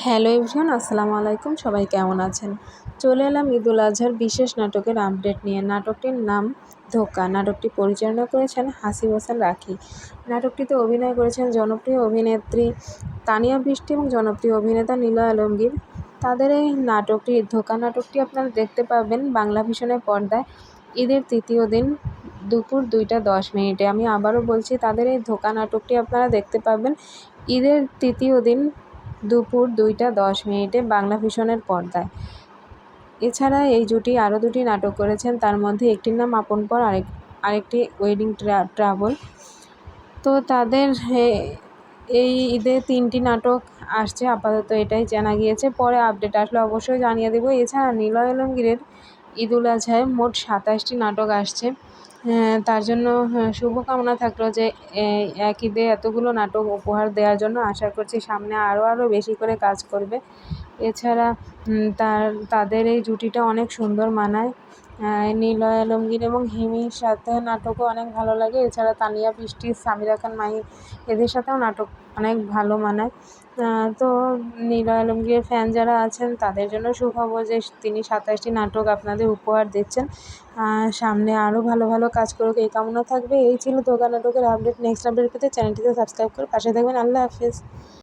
Hello everyone, আসসালামু আলাইকুম। সবাই কেমন আছেন? চলে এলাম ঈদুল আজহার বিশেষ নাটকের আপডেট নিয়ে। নাটকটির নাম ধোঁকা। নাটকটি পরিচালনা করেছেন হাসিব হোসেন রাখি। নাটকটিতে অভিনয় করেছেন জনপ্রিয় অভিনেত্রী তানিয়া বৃষ্টি এবং জনপ্রিয় অভিনেতা নিলয় আলমগীর। তাদের এই নাটকটি ধোঁকা নাটকটি আপনারা দেখতে পাবেন বাংলা ভিশনের পর্দায় ঈদের তৃতীয় দিন দুপুর 2টা 10 মিনিটে। আমি আবারও বলছি, তাদের এই ধোঁকা নাটকটি আপনারা দেখতে পাবেন ঈদের তৃতীয় দিন দুপুর 2টা 10 মিনিটে বাংলা ভিশনের পর্দায়। এছাড়া এই জুটি আরও দুটি নাটক করেছেন, তার মধ্যে একটির নাম আপন পর, আরেকটি ওয়েডিং ট্রাভেল। তো তাদের এই ঈদে 3টি নাটক আসছে, আপাতত এটাই জানা গিয়েছে। পরে আপডেট আসলে অবশ্যই জানিয়ে দেবো। এছাড়া নিলয় আলমগীরের ঈদুল আজহায় মোট 27টি নাটক আসছে। তার জন্য শুভকামনা থাকলো যে এক ঈদে এতগুলো নাটক উপহার দেওয়ার জন্য। আশা করছি সামনে আরও বেশি করে কাজ করবে। এছাড়া তাদের এই জুটিটা অনেক সুন্দর মানায়। নিলয় আলমগীর এবং হিমির সাথে নাটকও অনেক ভালো লাগে। এছাড়া তানিয়া বৃষ্টি, সামিরা খান মাহি, এদের সাথেও নাটক অনেক ভালো মানায়। তো নিলয় আলমগীরের ফ্যান যারা আছেন তাদের জন্য সুখবর যে তিনি 27টি নাটক আপনাদের উপহার দিচ্ছেন। সামনে আরও ভালো ভালো কাজ করুক, এই কামনা থাকবে। এই ছিল ধোঁকা নাটকের আপডেট। নেক্সট আপডেট পেতে চ্যানেলটিতে সাবস্ক্রাইব করে পাশে থাকবেন। আল্লাহ হাফেজ।